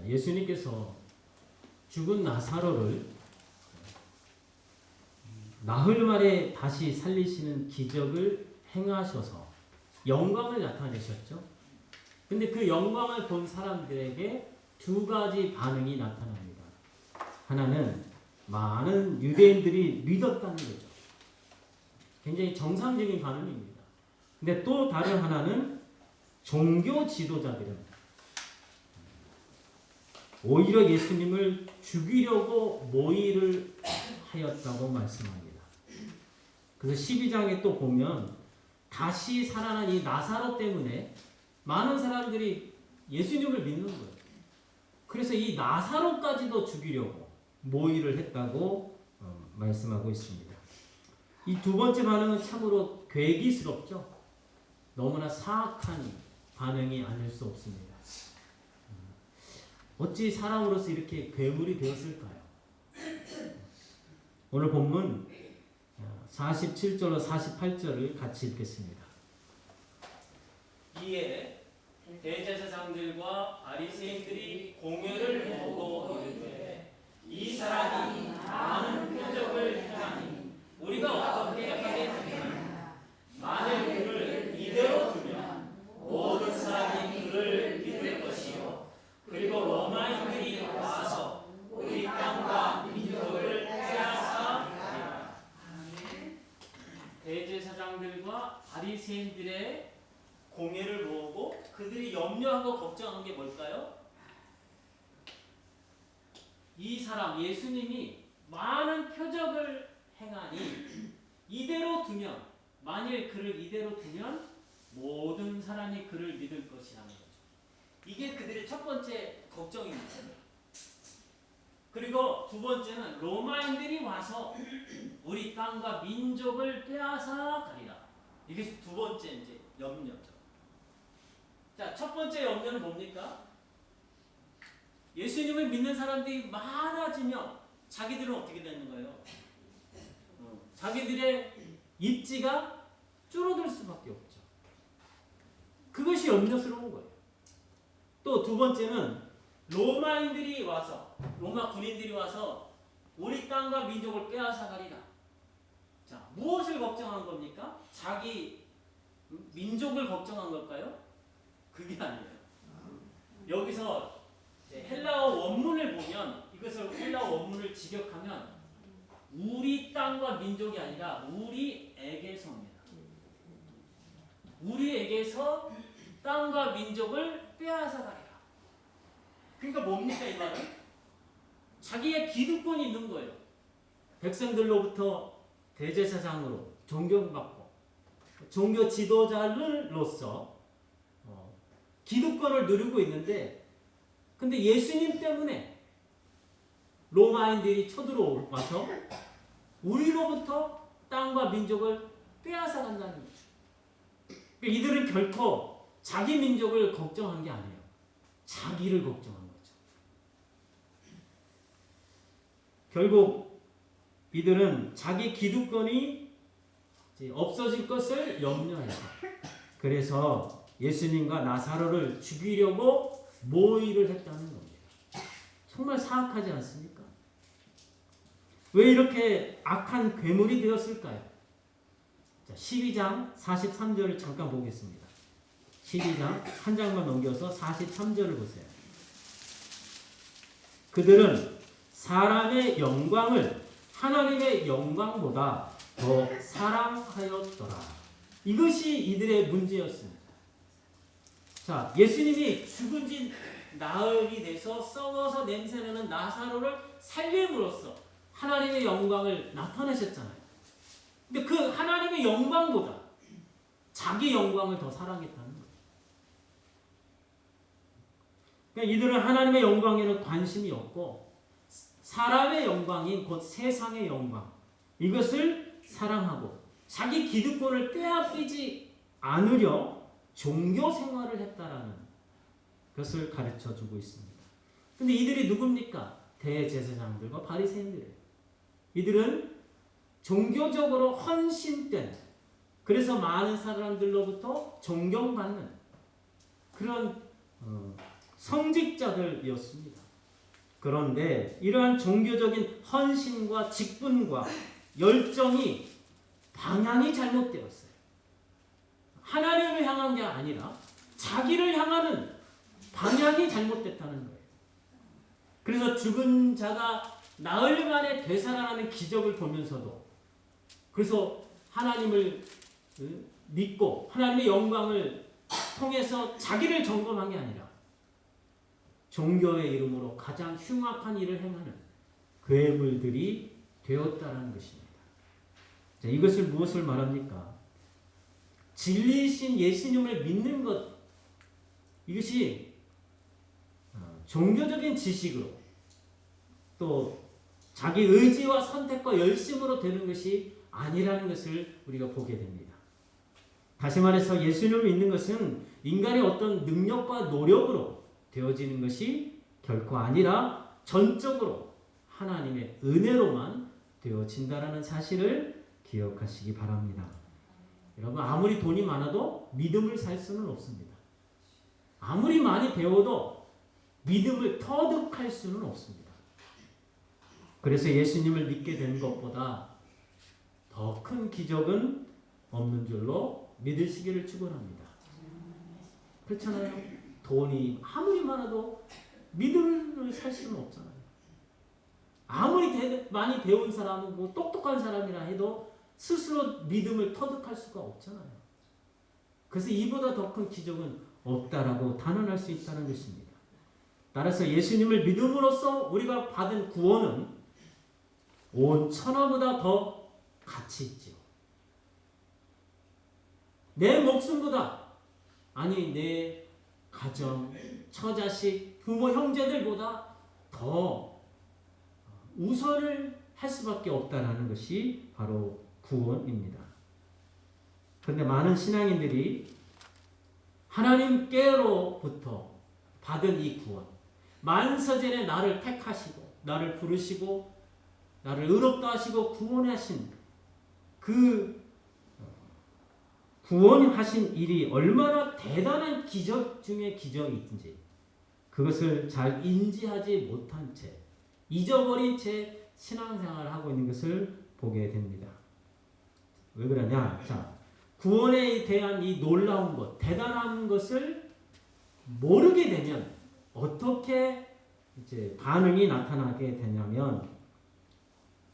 예수님께서 죽은 나사로를 나흘 만에 다시 살리시는 기적을 행하셔서 영광을 나타내셨죠. 근데 그 영광을 본 사람들에게 두 가지 반응이 나타납니다. 하나는 많은 유대인들이 믿었다는 거죠. 굉장히 정상적인 반응입니다. 근데 또 다른 하나는 종교 지도자들은 오히려 예수님을 죽이려고 모의를 하였다고 말씀합니다. 그래서 12장에 또 보면 다시 살아난 이 나사로 때문에 많은 사람들이 예수님을 믿는 거예요. 그래서 이 나사로까지도 죽이려고 모의를 했다고 말씀하고 있습니다. 이 두 번째 반응은 참으로 괴기스럽죠. 너무나 사악한 반응이 아닐 수 없습니다. 어찌 사람으로서 이렇게 괴물이 되었을까요? 오늘 본문 47절로 48절을 같이 읽겠습니다. 이에 대제사장들과 바리새인들이 공회를 보고 이르되 이 사람이 많은 표적을 행하니 우리가 어떻게 하겠느냐. 만일 그를 이대로 두면 모든 사람이 그를 믿을 것이요 그리고 로마인들이 와서 우리 땅과 민족을 빼앗아 가리라. 대제사장들과 바리새인들의 공회를 모으고 그들이 염려하고 걱정한 게 뭘까요? 이 사람 예수님이 많은 표적을 행하니 이대로 두면, 만일 그를 이대로 두면 모든 사람이 그를 믿을 것이라는 거죠. 이게 그들의 첫 번째 걱정입니다. 그리고 두 번째는 로마인들이 와서 우리 땅과 민족을 빼앗아 가리라. 이게 두 번째 이제 염려죠. 자, 첫 번째 염려는 뭡니까? 예수님을 믿는 사람들이 많아지면 자기들은 어떻게 되는 거예요? 자기들의 입지가 줄어들 수밖에 없죠. 그것이 염려스러운 거예요. 또 두 번째는 로마인들이 와서, 로마 군인들이 와서 우리 땅과 민족을 빼앗아 가리라. 자, 무엇을 걱정한 겁니까? 자기 민족을 걱정한 걸까요? 그게 아니에요. 여기서 헬라어 원문을 보면, 이것을 헬라어 원문을 직역하면 우리 땅과 민족이 아니라 우리에게서입니다. 우리에게서 땅과 민족을 빼앗아 가리라. 그러니까 뭡니까 이 말은? 자기의 기득권이 있는 거예요. 백성들로부터 대제사장으로 존경받고 종교 지도자로서 기득권을 누리고 있는데, 근데 예수님 때문에 로마인들이 쳐들어와서 우리로부터 땅과 민족을 빼앗아 간다는 거죠. 이들은 결코 자기 민족을 걱정한 게 아니에요. 자기를 걱정한 거죠. 결국 이들은 자기 기득권이 없어질 것을 염려해서, 그래서 예수님과 나사로를 죽이려고 모의를 했다는 겁니다. 정말 사악하지 않습니까? 왜 이렇게 악한 괴물이 되었을까요? 자, 12장 43절을 잠깐 보겠습니다. 12장 한 장만 넘겨서 43절을 보세요. 그들은 사람의 영광을 하나님의 영광보다 더 사랑하였더라. 이것이 이들의 문제였습니다. 자, 예수님이 죽은 지 나흘이 돼서 썩어서 냄새나는 나사로를 살림으로써 하나님의 영광을 나타내셨잖아요. 근데 그 하나님의 영광보다 자기 영광을 더 사랑했다는 거예요. 그러니까 이들은 하나님의 영광에는 관심이 없고 사람의 영광인 곧 세상의 영광, 이것을 사랑하고 자기 기득권을 빼앗기지 않으려 종교 생활을 했다라는 것을 가르쳐주고 있습니다. 근데 이들이 누굽니까? 대제사장들과 바리새인들이에요. 이들은 종교적으로 헌신된, 그래서 많은 사람들로부터 존경받는 그런 성직자들이었습니다. 그런데 이러한 종교적인 헌신과 직분과 열정이 방향이 잘못되었어요. 하나님을 향한 게 아니라 자기를 향하는 방향이 잘못됐다는 거예요. 그래서 죽은 자가 나흘 만에 되살아나는 기적을 보면서도 그래서 하나님을 믿고 하나님의 영광을 통해서 자기를 점검한 게 아니라 종교의 이름으로 가장 흉악한 일을 행하는 괴물들이 되었다는 것입니다. 자, 이것을 무엇을 말합니까? 진리이신 예수님을 믿는 것, 이것이 종교적인 지식으로 또 자기 의지와 선택과 열심으로 되는 것이 아니라는 것을 우리가 보게 됩니다. 다시 말해서 예수님을 믿는 것은 인간의 어떤 능력과 노력으로 되어지는 것이 결코 아니라 전적으로 하나님의 은혜로만 되어진다는 사실을 기억하시기 바랍니다. 여러분, 아무리 돈이 많아도 믿음을 살 수는 없습니다. 아무리 많이 배워도 믿음을 터득할 수는 없습니다. 그래서 예수님을 믿게 된 것보다 더 큰 기적은 없는 줄로 믿으시기를 축원합니다. 그렇잖아요. 돈이 아무리 많아도 믿음을 살 수는 없잖아요. 아무리 많이 배운 사람은 뭐 똑똑한 사람이라 해도 스스로 믿음을 터득할 수가 없잖아요. 그래서 이보다 더 큰 기적은 없다라고 단언할 수 있다는 것입니다. 따라서 예수님을 믿음으로써 우리가 받은 구원은 온 천하보다 더 가치 있지요. 내 목숨보다, 아니 내 가정, 처자식, 부모, 형제들보다 더 우선을 할 수밖에 없다는 것이 바로 구원입니다. 그런데 많은 신앙인들이 하나님께로부터 받은 이 구원, 만서전에 나를 택하시고 나를 부르시고 나를 의롭다 하시고 구원하신 그 구원하신 일이 얼마나 대단한 기적 중에 기적인지 그것을 잘 인지하지 못한 채 잊어버린 채 신앙생활을 하고 있는 것을 보게 됩니다. 왜 그러냐? 자, 구원에 대한 이 놀라운 것, 대단한 것을 모르게 되면 어떻게 이제 반응이 나타나게 되냐면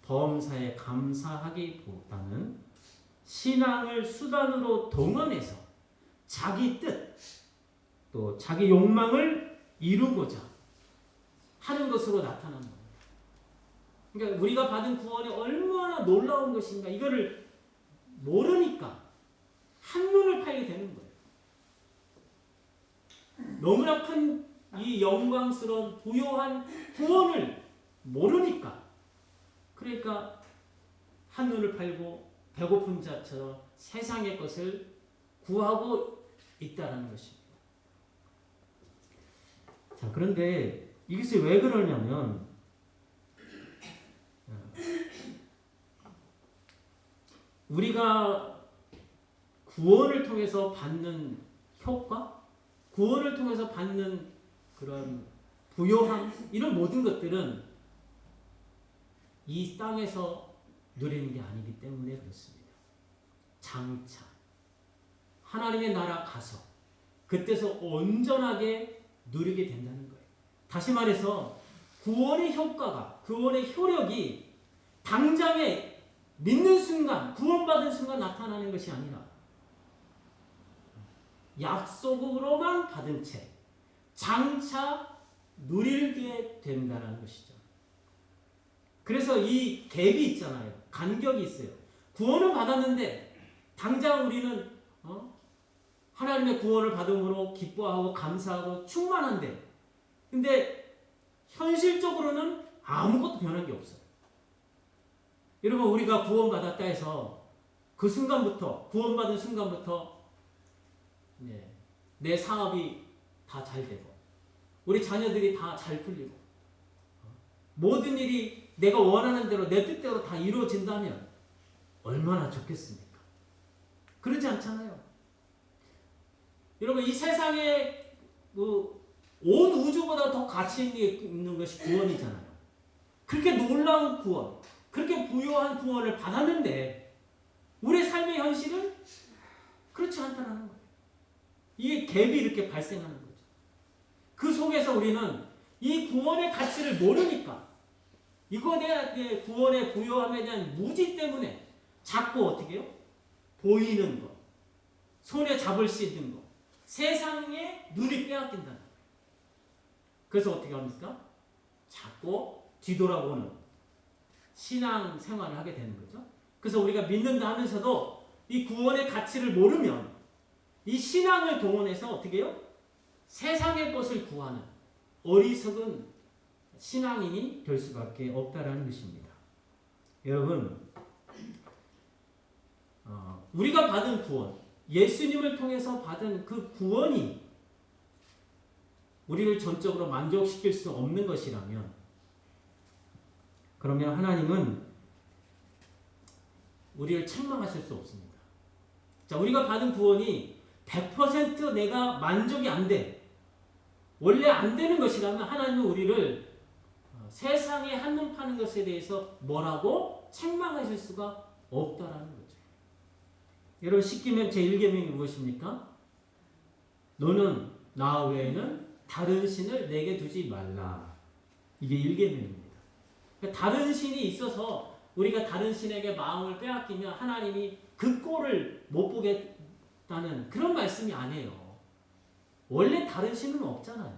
범사에 감사하기보다는 신앙을 수단으로 동원해서 자기 뜻, 또 자기 욕망을 이루고자 하는 것으로 나타나는 겁니다. 그러니까 우리가 받은 구원이 얼마나 놀라운 것인가 이거를 모르니까 한눈을 팔게 되는 거예요. 너무나 큰 이 영광스러운 부요한 구원을 모르니까 그러니까 한눈을 팔고 배고픈 자처럼 세상의 것을 구하고 있다는 것입니다. 자, 그런데 이것이 왜 그러냐면 우리가 구원을 통해서 받는 효과, 구원을 통해서 받는 그런 부요함, 이런 모든 것들은 이 땅에서 누리는 게 아니기 때문에 그렇습니다. 장차 하나님의 나라 가서 그때서 온전하게 누리게 된다는 거예요. 다시 말해서 구원의 효과가, 구원의 효력이 당장에 믿는 순간, 구원받은 순간 나타나는 것이 아니라 약속으로만 받은 채 장차 누리게 된다는 것이죠. 그래서 이 갭이 있잖아요. 간격이 있어요. 구원을 받았는데 당장 우리는 하나님의 구원을 받음으로 기뻐하고 감사하고 충만한데 근데 현실적으로는 아무것도 변한 게 없어요. 여러분, 우리가 구원받았다 해서 그 순간부터, 구원받은 순간부터 내 사업이 다 잘 되고 우리 자녀들이 다 잘 풀리고 모든 일이 내가 원하는 대로 내 뜻대로 다 이루어진다면 얼마나 좋겠습니까? 그러지 않잖아요. 여러분, 이 세상에 온 우주보다 더 가치 있는 것이 구원이잖아요. 그렇게 놀라운 구원, 그렇게 부유한 구원을 받았는데 우리 삶의 현실은 그렇지 않다는 거예요. 이게 갭이 이렇게 발생하는 거죠. 그 속에서 우리는 이 구원의 가치를 모르니까 이거에 대한 구원의 부유함에 대한 무지 때문에 자꾸 어떻게 해요? 보이는 것, 손에 잡을 수 있는 것, 세상에 눈이 빼앗긴다는 거예요. 그래서 어떻게 합니까? 자꾸 뒤돌아보는 신앙 생활을 하게 되는 거죠. 그래서 우리가 믿는다 하면서도 이 구원의 가치를 모르면 이 신앙을 동원해서 어떻게 해요? 세상의 것을 구하는 어리석은 신앙인이 될 수밖에 없다라는 것입니다. 여러분, 우리가 받은 구원, 예수님을 통해서 받은 그 구원이 우리를 전적으로 만족시킬 수 없는 것이라면, 그러면 하나님은 우리를 책망하실 수 없습니다. 자, 우리가 받은 구원이 100% 내가 만족이 안 돼. 원래 안 되는 것이라면 하나님은 우리를 세상에 한눈 파는 것에 대해서 뭐라고 책망하실 수가 없다라는 거죠. 여러분, 십계명 제1계명이 무엇입니까? 너는 나 외에는 다른 신을 내게 두지 말라. 이게 1계명입니다. 그러니까 다른 신이 있어서 우리가 다른 신에게 마음을 빼앗기면 하나님이 그 꼴을 못 보겠다는 그런 말씀이 아니에요. 원래 다른 신은 없잖아요.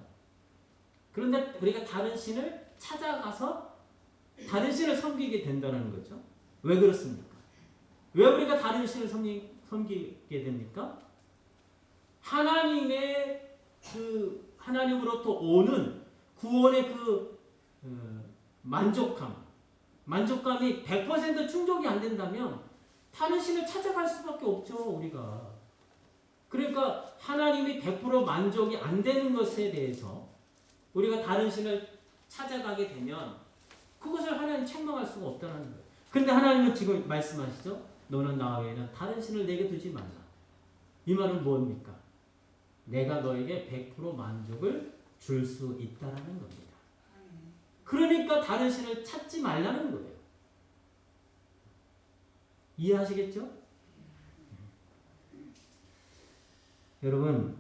그런데 우리가 다른 신을 찾아가서 다른 신을 섬기게 된다는 거죠. 왜 그렇습니까? 왜 우리가 다른 신을 섬기게 됩니까? 하나님의 그 하나님으로부터 오는 구원의 그 만족감이 100% 충족이 안 된다면 다른 신을 찾아갈 수밖에 없죠, 우리가. 그러니까 하나님이 100% 만족이 안 되는 것에 대해서 우리가 다른 신을 찾아가게 되면 그것을 하나님 책망할 수가 없다는 거예요. 그런데 하나님은 지금 말씀하시죠. 너는 나 외에는 다른 신을 내게 두지 말라. 이 말은 뭡니까? 내가 너에게 100% 만족을 줄 수 있다라는 겁니다. 그러니까 다른 신을 찾지 말라는 거예요. 이해하시겠죠? 여러분,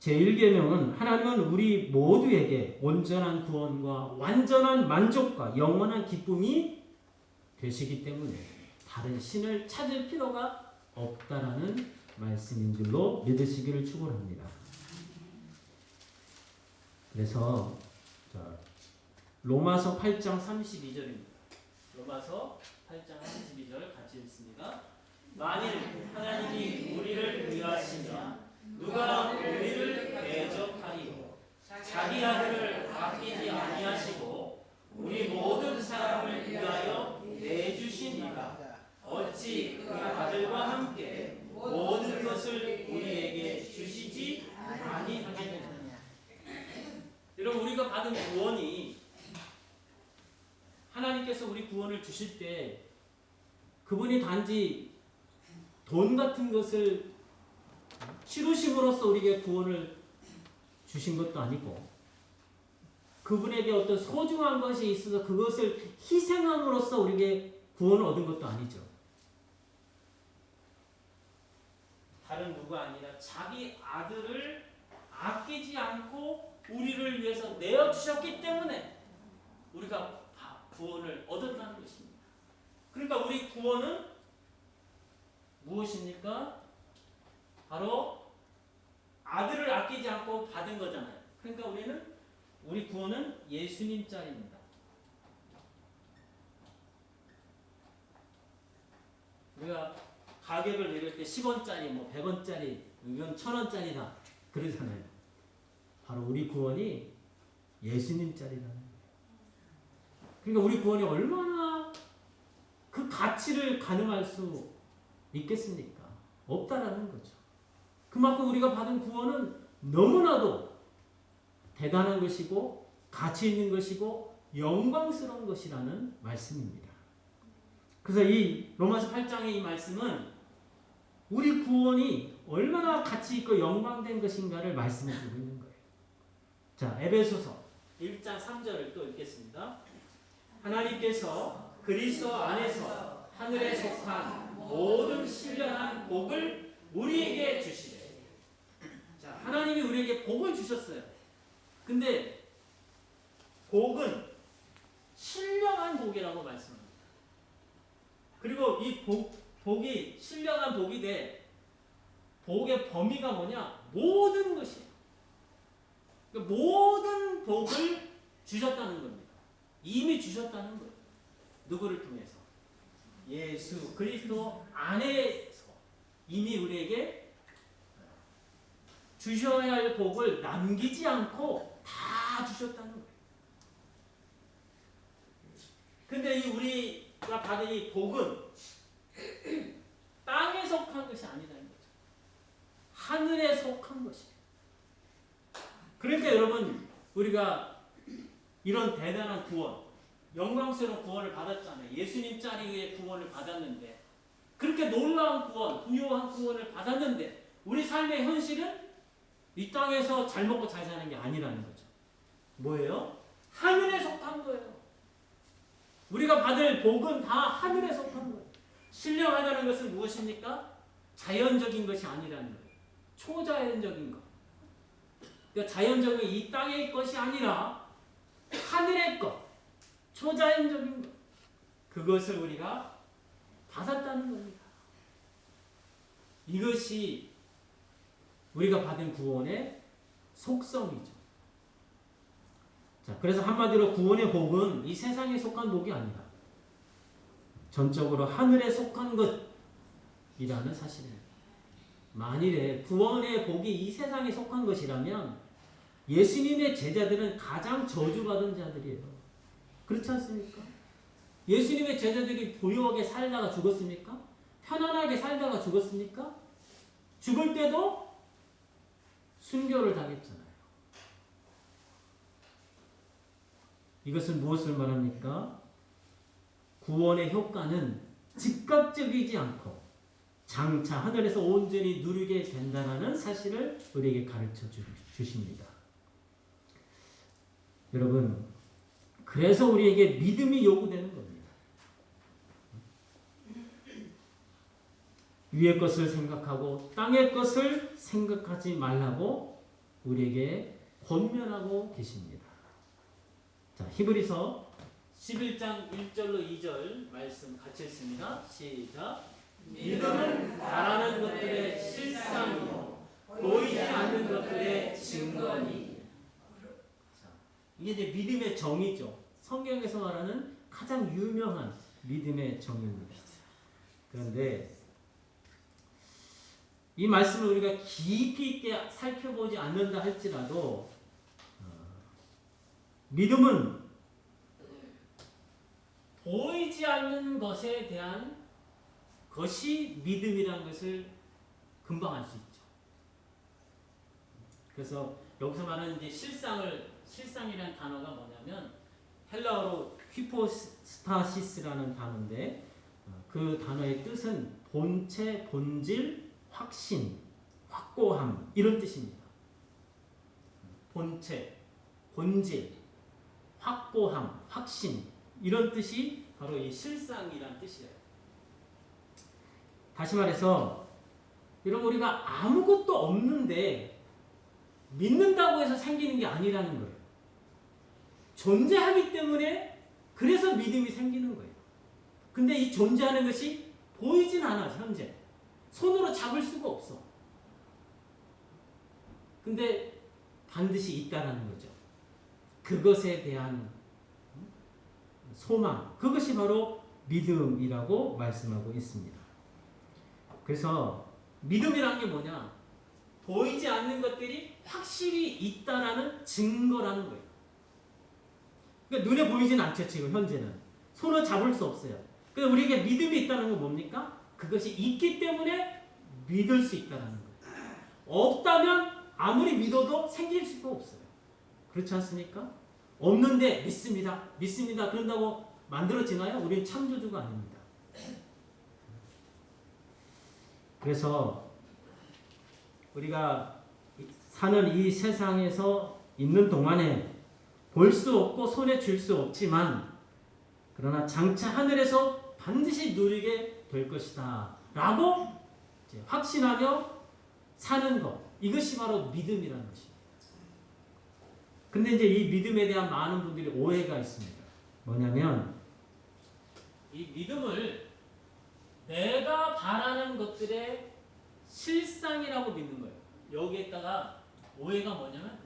제1계명은 하나님은 우리 모두에게 온전한 구원과 완전한 만족과 영원한 기쁨이 되시기 때문에 다른 신을 찾을 필요가 없다라는 말씀인 줄로 믿으시기를 축원합니다. 그래서 로마서 8장 32절입니다. 로마서 8장 32절 같이 읽습니다. 만일 하나님이 우리를 위하시면 누가 우리를 대적하리요? 자기 아들을 아끼지 아니하시고 우리 모든 사람을 위하여 내주시니가 어찌 그 아들과 함께 모든 것을 우리에게 주시지 아니하겠느냐. 여러분, 우리가 받은 구원이 하나님께서 우리 구원을 주실 때 그분이 단지 돈 같은 것을 치르심으로써 우리에게 구원을 주신 것도 아니고 그분에게 어떤 소중한 것이 있어서 그것을 희생함으로써 우리에게 구원을 얻은 것도 아니죠. 다른 누가 아니라 자기 아들을 아끼지 않고 우리를 위해서 내어주셨기 때문에 우리가 구원을 얻었다는 것입니다. 그러니까 우리 구원은 무엇입니까? 바로 아들을 아끼지 않고 받은 거잖아요. 그러니까 우리 구원은 예수님 짤입니다. 우리가 가격을 내릴 때 10원짜리, 100원짜리, 이건 1000원짜리다 그러잖아요. 바로 우리 구원이 예수님 짤이라는 거예요. 그러니까 우리 구원이 얼마나 그 가치를 가늠할 수 있겠습니까? 없다라는 거죠. 그만큼 우리가 받은 구원은 너무나도 대단한 것이고 가치 있는 것이고 영광스러운 것이라는 말씀입니다. 그래서 이 로마서 8장의 이 말씀은 우리 구원이 얼마나 가치 있고 영광된 것인가를 말씀해 주고 있는 거예요. 자, 에베소서 1장 3절을 또 읽겠습니다. 하나님께서 그리스도 안에서 하늘에 속한 모든 신령한 복을 우리에게 주시되. 자, 하나님이 우리에게 복을 주셨어요. 근데 복은 신령한 복이라고 말씀합니다. 그리고 이 복이 신령한 복이 돼. 복의 범위가 뭐냐? 모든 것이에요. 그러니까 모든 복을 주셨다는 겁니다. 이미 주셨다는 거예요. 누구를 통해서? 예수 그리스도 안에서 이미 우리에게 주셔야 할 복을 남기지 않고 다 주셨다는 거예요. 근데 이 우리가 받은 이 복은 땅에 속한 것이 아니라는 거죠. 하늘에 속한 것이에요. 그러니까 여러분, 우리가 이런 대단한 구원, 영광스러운 구원을 받았잖아요. 예수님 자리에 구원을 받았는데, 그렇게 놀라운 구원, 부요한 구원을 받았는데, 우리 삶의 현실은 이 땅에서 잘 먹고 잘 사는 게 아니라는 거죠. 뭐예요? 하늘에 속한 거예요. 우리가 받을 복은 다 하늘에 속한 거예요. 신령하다는 것은 무엇입니까? 자연적인 것이 아니라는 거예요. 초자연적인 것. 그러니까 자연적인 이 땅의 것이 아니라 하늘의 것, 초자연적인 것. 그것을 우리가 받았다는 겁니다. 이것이 우리가 받은 구원의 속성이죠. 자, 그래서 한마디로 구원의 복은 이 세상에 속한 복이 아니라 전적으로 하늘에 속한 것이라는 사실입니다. 만일에 구원의 복이 이 세상에 속한 것이라면 예수님의 제자들은 가장 저주받은 자들이에요. 그렇지 않습니까? 예수님의 제자들이 부유하게 살다가 죽었습니까? 편안하게 살다가 죽었습니까? 죽을 때도 순교를 당했잖아요. 이것은 무엇을 말합니까? 구원의 효과는 즉각적이지 않고 장차 하늘에서 온전히 누리게 된다는 사실을 우리에게 가르쳐 주십니다. 여러분, 그래서 우리에게 믿음이 요구되는 겁니다. 위의 것을 생각하고 땅의 것을 생각하지 말라고 우리에게 권면하고 계십니다. 자, 히브리서 11장 1절로 2절 말씀 같이 읽습니다. 시작. 믿음은 바라는 것들의 실상이요 보이지 않는 것들의 증거니. 자, 이게 이제 믿음의 정의죠. 성경에서 말하는 가장 유명한 믿음의 정의입니다. 그런데 이 말씀을 우리가 깊이 있게 살펴보지 않는다 할지라도 믿음은 보이지 않는 것에 대한 것이 믿음이라는 것을 금방 알 수 있죠. 그래서 여기서 말하는 이제 실상이라는 단어가 뭐냐면 헬라어로 휘포스타시스라는 단어인데 그 단어의 뜻은 본체, 본질, 확신, 확고함 이런 뜻입니다. 본체, 본질, 확고함, 확신 이런 뜻이 바로 이 실상이란 뜻이에요. 다시 말해서 여러분, 우리가 아무것도 없는데 믿는다고 해서 생기는 게 아니라는 거예요. 존재하기 때문에 그래서 믿음이 생기는 거예요. 근데 이 존재하는 것이 보이진 않아. 현재 손으로 잡을 수가 없어. 근데 반드시 있다라는 거죠. 그것에 대한 소망, 그것이 바로 믿음이라고 말씀하고 있습니다. 그래서 믿음이란 게 뭐냐? 보이지 않는 것들이 확실히 있다라는 증거라는 거예요. 그러니까 눈에 보이진 않죠. 지금 현재는 손을 잡을 수 없어요. 그래서 우리에게 믿음이 있다는 건 뭡니까? 그것이 있기 때문에 믿을 수 있다는 거예요. 없다면 아무리 믿어도 생길 수가 없어요. 그렇지 않습니까? 없는데 믿습니다. 믿습니다. 그런다고 만들어지나요? 우리는 창조주가 아닙니다. 그래서 우리가 사는 이 세상에서 있는 동안에 볼 수 없고 손에 쥘 수 없지만 그러나 장차 하늘에서 반드시 누리게 될 것이다 라고 이제 확신하며 사는 것, 이것이 바로 믿음이라는 것입니다. 근데 이제 이 믿음에 대한 많은 분들이 오해가 있습니다. 뭐냐면 이 믿음을 내가 바라는 것들의 실상이라고 믿는 거예요. 여기에다가 오해가 뭐냐면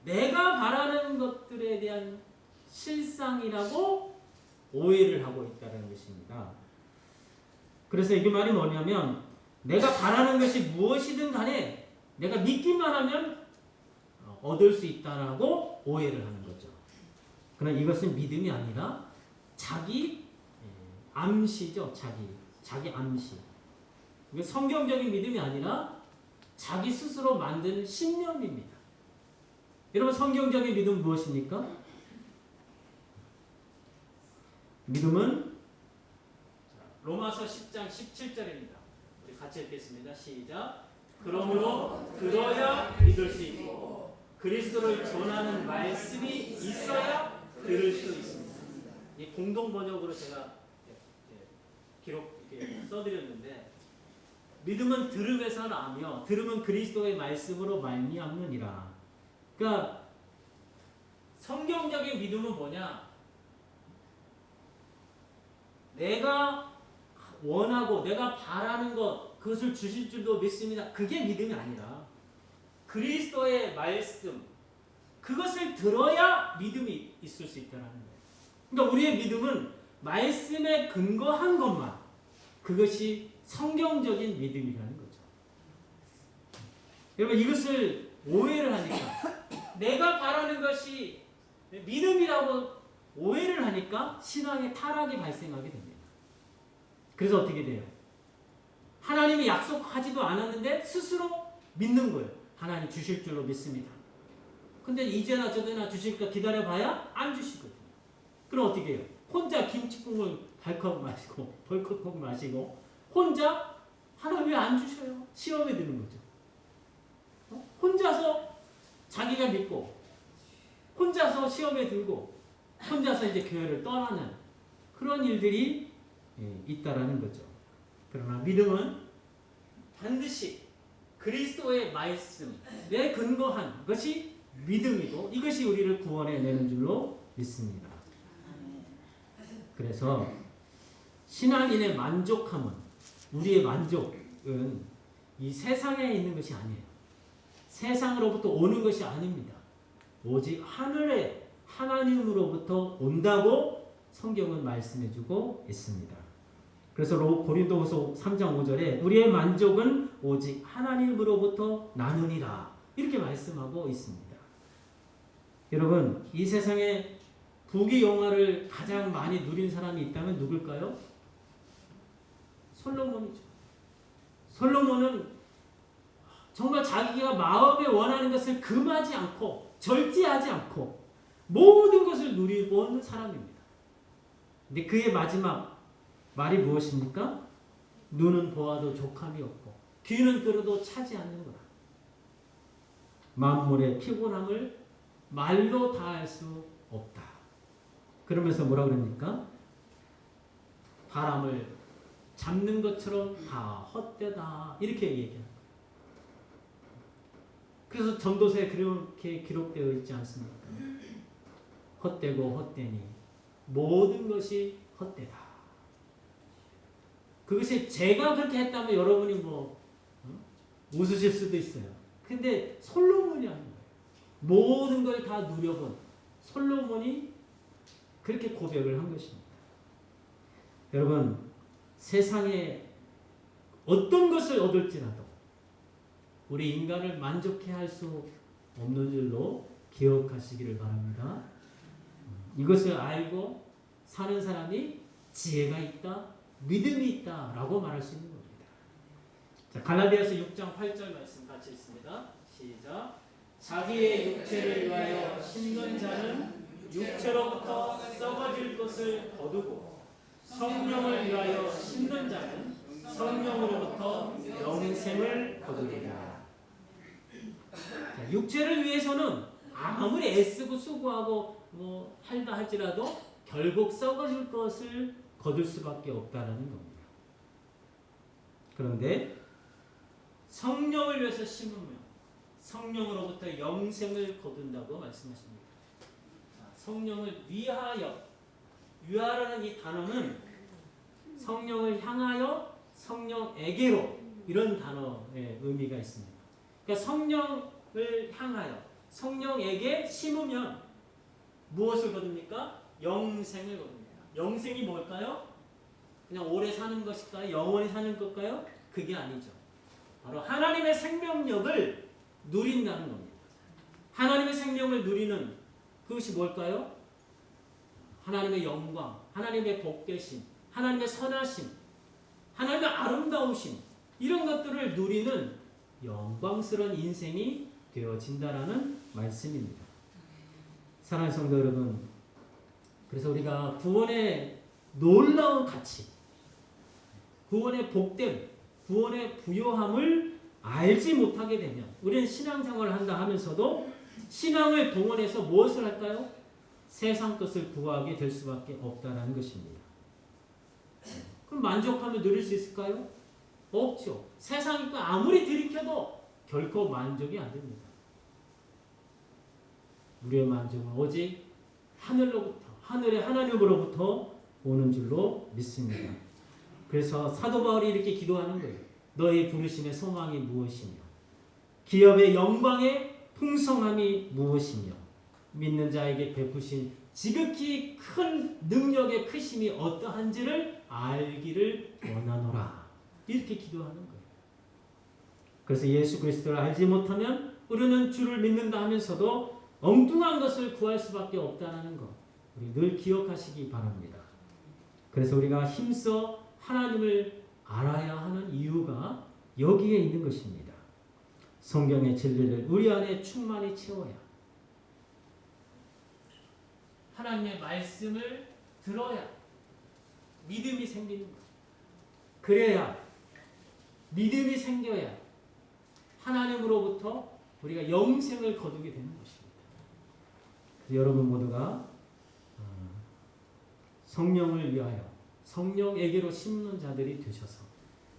내가 바라는 것들에 대한 실상이라고 오해를 하고 있다는 것입니다. 그래서 이게 말이 뭐냐면 내가 바라는 것이 무엇이든 간에 내가 믿기만 하면 얻을 수 있다라고 오해를 하는 거죠. 그러나 이것은 믿음이 아니라 자기 암시죠. 자기 암시. 이게 성경적인 믿음이 아니라 자기 스스로 만든 신념입니다. 여러분, 성경적인 믿음은 무엇입니까? 믿음은 로마서 10장 17절입니다. 우리 같이 읽겠습니다. 시작. 그러므로 들어야 믿을 수 있고 그리스도를 전하는 말씀이 있어야 들을 수 있습니다. 이 공동 번역으로 제가 기록 이렇게 써드렸는데, 믿음은 들음에서 나며 들음은 그리스도의 말씀으로 말미암느니라. 그러니까 성경적인 믿음은 뭐냐? 내가 원하고 내가 바라는 것, 그것을 주실 줄도 믿습니다. 그게 믿음이 아니라 그리스도의 말씀, 그것을 들어야 믿음이 있을 수 있다는 거예요. 그러니까 우리의 믿음은 말씀에 근거한 것만, 그것이 성경적인 믿음이라는 거죠. 여러분, 이것을 오해를 하니까, 내가 바라는 것이 믿음이라고 오해를 하니까 신앙의 타락이 발생하게 됩니다. 그래서 어떻게 돼요? 하나님이 약속하지도 않았는데 스스로 믿는 거예요. 하나님 주실 줄로 믿습니다. 근데 이제나 저제나 주실까 기다려봐야 안 주시거든요. 그럼 어떻게 해요? 혼자 김치국을 발컥 마시고 벌컥 마시고 혼자 하나님 왜 안 주셔요? 시험에 드는 거죠. 혼자서 자기가 믿고 혼자서 시험에 들고 혼자서 이제 교회를 떠나는 그런 일들이 있다라는 거죠. 그러나 믿음은 반드시 그리스도의 말씀에 근거한 것이 믿음이고 이것이 우리를 구원해 내는 줄로 믿습니다. 그래서 신앙인의 만족함은, 우리의 만족은 이 세상에 있는 것이 아니에요. 세상으로부터 오는 것이 아닙니다. 오직 하늘의 하나님으로부터 온다고 성경은 말씀해주고 있습니다. 그래서 고린도후서 3장 5절에 우리의 만족은 오직 하나님으로부터 나누니라, 이렇게 말씀하고 있습니다. 여러분, 이 세상에 부귀 영화를 가장 많이 누린 사람이 있다면 누굴까요? 솔로몬이죠. 솔로몬은 정말 자기가 마음에 원하는 것을 금하지 않고 절제하지 않고 모든 것을 누리고 온 사람입니다. 근데 그의 마지막 말이 무엇입니까? 눈은 보아도 족함이 없고 귀는 들어도 차지 않는구나. 만물의 피곤함을 말로 다할 수 없다. 그러면서 뭐라 그럽니까? 바람을 잡는 것처럼 다 헛되다, 이렇게 얘기합니다. 그래서 전도서에 그렇게 기록되어 있지 않습니까? 헛되고 헛되니 모든 것이 헛되다. 그것이 제가 그렇게 했다면 여러분이 웃으실 수도 있어요. 근데 솔로몬이 하는 거예요. 모든 걸 다 누려본 솔로몬이 그렇게 고백을 한 것입니다. 여러분, 세상에 어떤 것을 얻을지라도 우리 인간을 만족해 할 수 없는 줄로 기억하시기를 바랍니다. 이것을 알고 사는 사람이 지혜가 있다, 믿음이 있다 라고 말할 수 있는 겁니다. 자, 갈라디아서 6장 8절 말씀 같이 읽습니다. 시작. 자기의 육체를 위하여 심는 자는 육체로부터 썩어질 것을 거두고 성령을 위하여 심는 자는 성령으로부터 영생을 거두리라. 육체를 위해서는 아무리 애쓰고 수고하고 뭐 할다 할지라도 결국 썩어질 것을 거둘 수밖에 없다는 겁니다. 그런데 성령을 위해서 심으면 성령으로부터 영생을 거둔다고 말씀하십니다. 성령을 위하여, 위하라는 이 단어는 성령을 향하여, 성령에게로, 이런 단어의 의미가 있습니다. 그러니까 성령을 향하여, 성령에게 심으면 무엇을 거둡니까? 영생을 거둡니다. 영생이 뭘까요? 그냥 오래 사는 것일까요? 영원히 사는 것일까요? 그게 아니죠. 바로 하나님의 생명력을 누린다는 겁니다. 하나님의 생명을 누리는 그것이 뭘까요? 하나님의 영광, 하나님의 복되심, 하나님의 선하심, 하나님의 아름다우심, 이런 것들을 누리는 영광스러운 인생이 되어진다라는 말씀입니다. 사랑하는 성도 여러분, 그래서 우리가 구원의 놀라운 가치, 구원의 복됨, 구원의 부요함을 알지 못하게 되면 우리는 신앙생활을 한다 하면서도 신앙을 동원해서 무엇을 할까요? 세상 것을 구하게 될 수밖에 없다는 것입니다. 그럼 만족함을 누릴 수 있을까요? 없죠. 세상이 아무리 들이켜도 결코 만족이 안 됩니다. 우리의 만족은 오직 하늘로부터, 하늘의 하나님으로부터 오는 줄로 믿습니다. 그래서 사도 바울이 이렇게 기도하는 거예요. 너의 부르심의 소망이 무엇이며 기업의 영광의 풍성함이 무엇이며 믿는 자에게 베푸신 지극히 큰 능력의 크심이 어떠한지를 알기를 원하노라. 이렇게 기도하는 거예요. 그래서 예수 그리스도를 알지 못하면 우리는 주를 믿는다 하면서도 엉뚱한 것을 구할 수밖에 없다는 것, 우리 늘 기억하시기 바랍니다. 그래서 우리가 힘써 하나님을 알아야 하는 이유가 여기에 있는 것입니다. 성경의 진리를 우리 안에 충만히 채워야, 하나님의 말씀을 들어야 믿음이 생기는 거예요. 그래야, 믿음이 생겨야 하나님으로부터 우리가 영생을 거두게 되는 것입니다. 여러분 모두가 성령을 위하여 성령에게로 심는 자들이 되셔서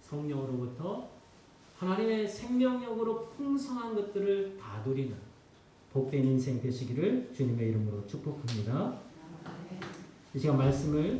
성령으로부터 하나님의 생명력으로 풍성한 것들을 다 누리는 복된 인생 되시기를 주님의 이름으로 축복합니다. 이 시간 말씀을